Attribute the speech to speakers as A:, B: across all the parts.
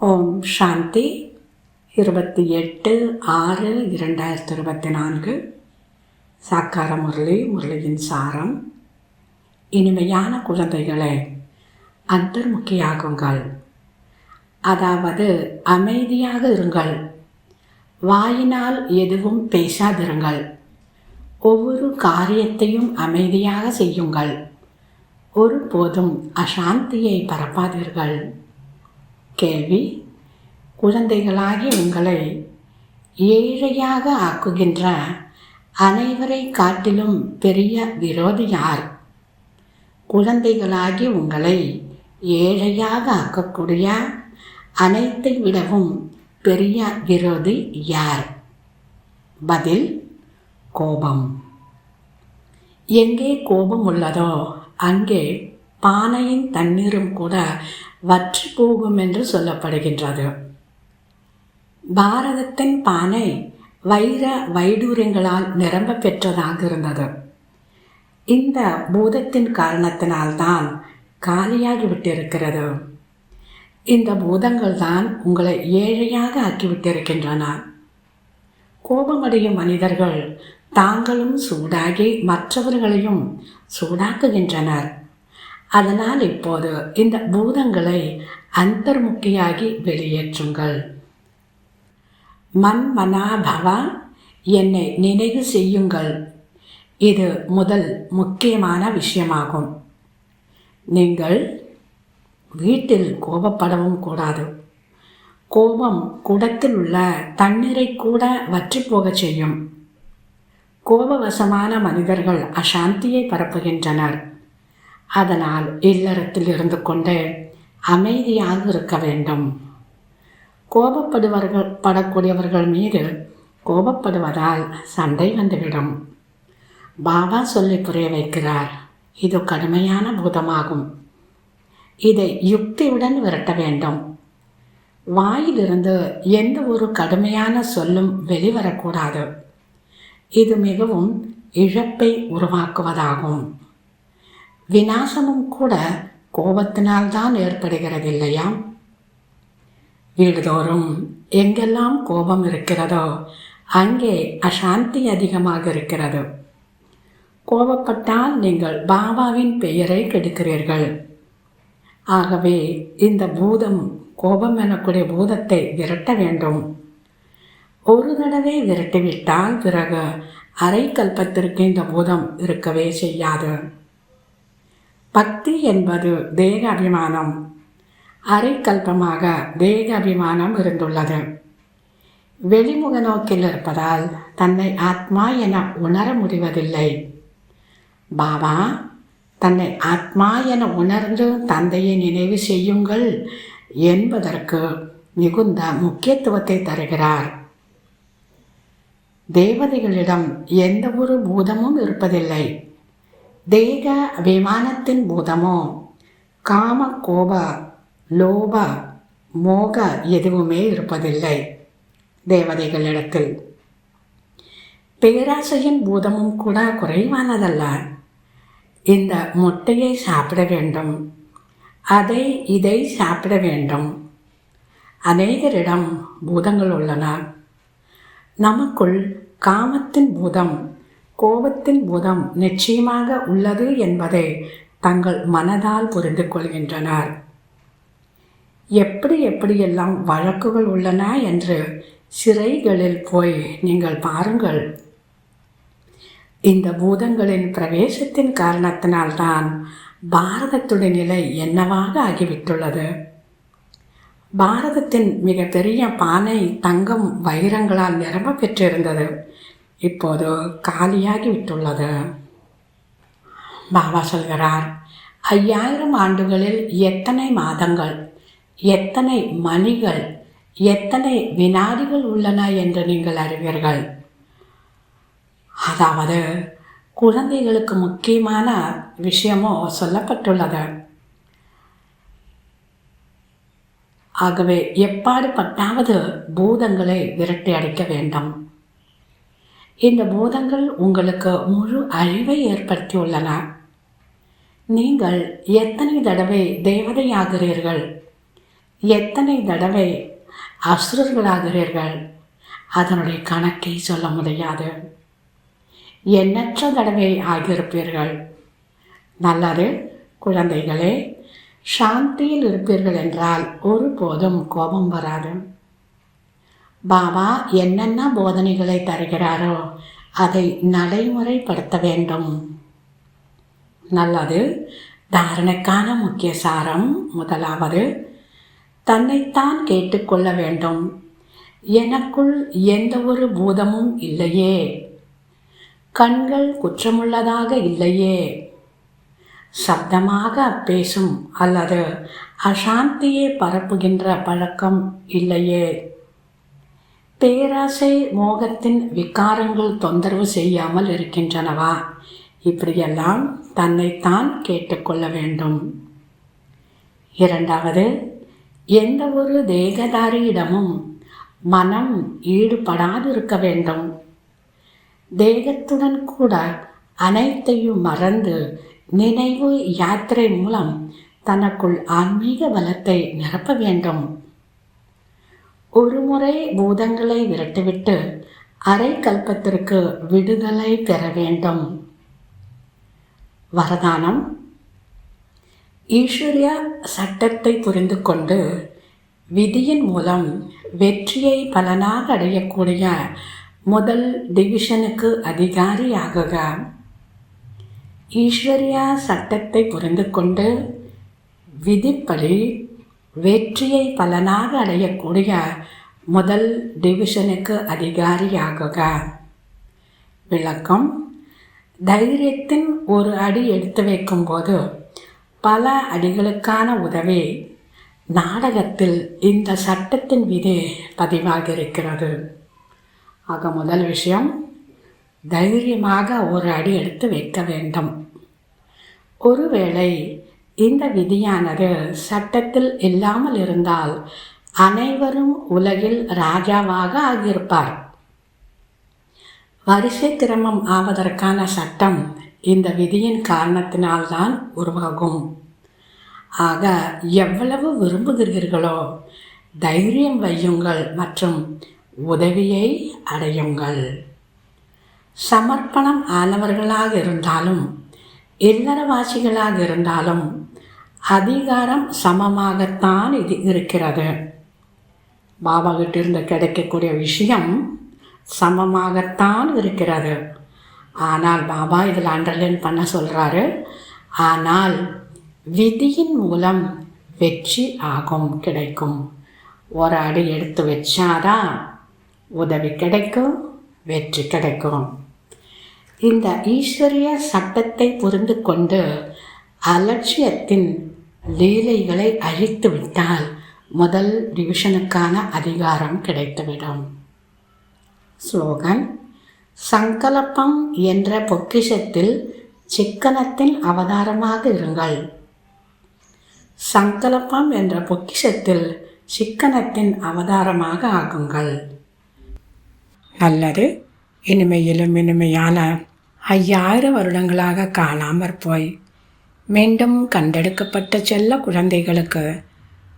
A: ஓம் சாந்தி 28/6/2024 சாக்கார முரளியின் சாரம். இனிமையான குழந்தைகளை அந்தர்முக்கியாகுங்கள், அதாவது அமைதியாக இருங்கள். வாயினால் எதுவும் பேசாதிருங்கள். ஒவ்வொரு காரியத்தையும் அமைதியாக செய்யுங்கள். ஒருபோதும் அசாந்தியை பரப்பாதீர்கள். கேள்வி: குழந்தைகளாகி உங்களை ஏழையாக ஆக்குகின்ற அனைவரை காட்டிலும் பெரிய விரோதி யார்? குழந்தைகளாகி உங்களை ஏழையாக ஆக்கக்கூடிய அனைத்தை விடவும் பெரிய விரோதி யார்? பதில்: கோபம். எங்கே கோபம் உள்ளதோ அங்கே பானையின் தண்ணீரும் கூட வற்றி போகும் என்று சொல்லப்படுகின்றது. பாரதத்தின் பானை வைர வைடூரியங்களால் நிரம்ப பெற்றதாக இருந்தது. இந்த பூதத்தின் காரணத்தினால்தான் காலியாகிவிட்டிருக்கிறது. இந்த பூதங்கள் தான் உங்களை ஏழையாக ஆக்கிவிட்டிருக்கின்றன. கோபமடையும் மனிதர்கள் தாங்களும் சூடாகி மற்றவர்களையும் சூடாக்குகின்றனர். அதனால் இப்போது இந்த பூதங்களை அந்தர்முக்கியாகி வெளியேற்றுங்கள். மன்மனாபவ, என்னை நினைவு செய்யுங்கள். இது முதல் முக்கியமான விஷயமாகும். நீங்கள் வீட்டில் கோபப்படவும் கூடாது. கோபம் குடத்தில் உள்ள தண்ணீரை கூட வற்றி போகச் செய்யும். கோபவசமான மனிதர்கள் அசாந்தியை பரப்புகின்றனர். அதனால் இல்லறத்தில் இருந்து கொண்டே அமைதியாக இருக்க வேண்டும். படக்கூடியவர்கள் மீது கோபப்படுவதால் சண்டை வந்துவிடும். பாபா சொல்லி புரிய வைக்கிறார், இது கடுமையான பூதமாகும். இதை யுக்தியுடன் விரட்ட வேண்டும். வாயிலிருந்து எந்த ஒரு கடுமையான சொல்லும் வெளிவரக்கூடாது. இது மிகவும் இழப்பை உருவாக்குவதாகும். விநாசமும் கூட கோபத்தினால்தான் ஏற்படுகிறது இல்லையா? வீடுதோறும் எங்கெல்லாம் கோபம் இருக்கிறதோ அங்கே அசாந்தி அதிகமாக இருக்கிறது. கோபப்பட்டால் நீங்கள் பாபாவின் பெயரை கெடுக்கிறீர்கள். ஆகவே இந்த பூதம், கோபம் எனக்கூடிய பூதத்தை விரட்ட வேண்டும். ஒரு தடவை விரட்டிவிட்டால் பிறகு அரை கல்பத்திற்கு இந்த பூதம் இருக்கவே செய்யாது. பக்தி என்பது தேக அபிமானம். அரை கல்பமாக தேக அபிமானம் இருந்துள்ளது. வெளிமுக நோக்கில் இருப்பதால் தன்னை ஆத்மா என உணர முடிவதில்லை. பாபா தன்னை ஆத்மா என உணர்ந்து தந்தையை நினைவு செய்யுங்கள் என்பதற்கு மிகுந்த முக்கியத்துவத்தை தருகிறார். தேவதைகளிடம் எந்த ஒரு பூதமும் இருப்பதில்லை. தேக அபிமானத்தின் பூதமோ காம, கோப, லோப, மோக எதுவுமே இருப்பதில்லை தேவதைகளிடத்தில். பேராசையின் பூதமும் கூட குறைவானதல்ல. இந்த முட்டையை சாப்பிட வேண்டும், இதை சாப்பிட வேண்டும். அநேகரிடம் பூதங்கள் உள்ளன. நமக்குள் காமத்தின் பூதம், கோபத்தின் பூதம் நிச்சயமாக உள்ளது என்பதை தங்கள் மனதால் புரிந்து கொள்கின்றனர். எப்படியெல்லாம் வழக்குகள் உள்ளன என்று சிறைகளில் போய் நீங்கள் பாருங்கள். இந்த பூதங்களின் பிரவேசத்தின் காரணத்தினால்தான் பாரதத்துடைய நிலை என்னவாக ஆகிவிட்டுள்ளது. பாரதத்தின் மிகப்பெரிய பானை தங்கம் வைரங்களால் நிரம்ப பெற்றிருந்தது. இப்போது காலியாகி விட்டுள்ளது. பாபா சொல்கிறார், 5000 ஆண்டுகளில் எத்தனை மாதங்கள், எத்தனை மணிகள், எத்தனை வினாடிகள் உள்ளன என்று நீங்கள் அறிவீர்கள். அதாவது குழந்தைகளுக்கு முக்கியமான விஷயமோ சொல்லப்பட்டுள்ளது. ஆகவே எப்பாடுபட்டாவது பூதங்களை விரட்டி அடிக்க வேண்டும். இந்த பூதங்கள் உங்களுக்கு முழு அழிவை ஏற்படுத்தியுள்ளன. நீங்கள் எத்தனை தடவை தேவதையாகிறீர்கள், எத்தனை தடவை அசுரர்களாகிறீர்கள், அதனுடைய கணக்கை சொல்ல முடியாது. எண்ணற்ற தடவை ஆகியிருப்பீர்கள். நல்லது குழந்தைகளே, சாந்தியில் இருப்பீர்கள் என்றால் ஒருபோதும் கோபம் வராது. பாபா என்னென்ன போதனைகளை தருகிறாரோ அதை நடைமுறைப்படுத்த வேண்டும். நல்லது. தாரணைக்கான முக்கிய சாரம்: முதலாவது, தன்னைத்தான் கேட்டுக்கொள்ள வேண்டும். எனக்குள் எந்த ஒரு பூதமும் இல்லையே, கண்கள் குற்றமுள்ளதாக இல்லையே, சப்தமாக பேசும் அல்லது அசாந்தியை பரப்புகின்ற பழக்கம் இல்லையே, பேராசை மோகத்தின் விகாரங்கள் தொந்தரவு செய்யாமல் இருக்கின்றனவா, இப்படியெல்லாம் தன்னைத்தான் கேட்டுக்கொள்ள வேண்டும். இரண்டாவது, எந்த ஒரு தேகதாரியிடமும் மனம் ஈடுபடாது இருக்க வேண்டும். தேகத்துடன் கூட அனைத்தையும் மறந்து நினைவு யாத்திரை மூலம் தனக்குள் ஆன்மீக பலத்தை நிரப்ப வேண்டும். ஒரு முறை பூதங்களை விரட்டிவிட்டு அரை கல்பத்திற்கு விடுதலை பெற வேண்டும். வரதானம்: ஈஸ்வரிய சட்டத்தை புரிந்து கொண்டு விதியின் மூலம் வெற்றியை பலனாக அடையக்கூடிய முதல் டிவிஷனுக்கு அதிகாரியாகுக. ஈஸ்வரிய சட்டத்தை புரிந்து கொண்டு விதிப்படி வெற்றியை பலனாக அடையக்கூடிய முதல் டிவிஷனுக்கு அதிகாரியாகுக. விளக்கம்: தைரியத்தின் ஒரு அடி எடுத்து வைக்கும்போது பல அடிகளுக்கான உதவி நாடகத்தில் இந்த சட்டத்தின் விதி பதிவாகியிருக்கிறது. ஆக முதல் விஷயம், தைரியமாக ஒரு அடி எடுத்து வைக்க வேண்டும். ஒருவேளை இந்த விதியானது சட்டத்தில் இல்லாமல் இருந்தால் அனைவரும் உலகில் ராஜாவாக ஆகியிருப்பார். வரிசை கிரமம் ஆவதற்கான சட்டம் இந்த விதியின் காரணத்தினால்தான் உருவாகும். ஆக எவ்வளவு விரும்புகிறீர்களோ தைரியம் வையுங்கள் மற்றும் உதவியை அடையுங்கள். சமர்ப்பணம் ஆனவர்களாக இருந்தாலும் இல்லறவாசிகளாக இருந்தாலும் அதிகாரம் சமமாகத்தான் இது இருக்கிறது. பாபா கிட்டிருந்து கிடைக்கக்கூடிய விஷயம் சமமாகத்தான் இருக்கிறது. ஆனால் பாபா இதில் அண்டர்லைன் பண்ண சொல்கிறாரு, ஆனால் விதியின் மூலம் வெற்றி ஆகும், கிடைக்கும். ஒரு அடி எடுத்து வச்சாதான் உதவி கிடைக்கும், வெற்றி கிடைக்கும். இந்த ஈஸ்வரிய சட்டத்தை புரிந்து கொண்டு அலட்சியத்தின் லீலைகளை அழித்து விட்டால் முதல் டிவிஷனுக்கான அதிகாரம் கிடைத்துவிடும். ஸ்லோகன்: சங்கல்பம் என்ற பொக்கிஷத்தில் சிக்கனத்தின் அவதாரமாக இருங்கள். சங்கல்பம் என்ற பொக்கிஷத்தில் சிக்கனத்தின் அவதாரமாக ஆகுங்கள். நல்லது. இனிமையிலும் இனிமையான 5000 வருடங்களாக காணாமற் போய் மீண்டும் கண்டெடுக்கப்பட்ட செல்ல குழந்தைகளுக்கு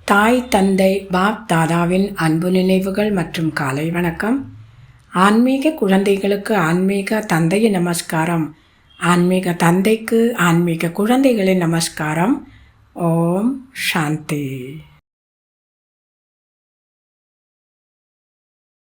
A: தாய் தந்தை பாப் தாதாவின் அன்பு நினைவுகள் மற்றும் காலை வணக்கம். ஆன்மீக குழந்தைகளுக்கு ஆன்மீக தந்தையின் நமஸ்காரம். ஆன்மீக தந்தைக்கு ஆன்மீக குழந்தைகளின் நமஸ்காரம். ஓம் சாந்தி.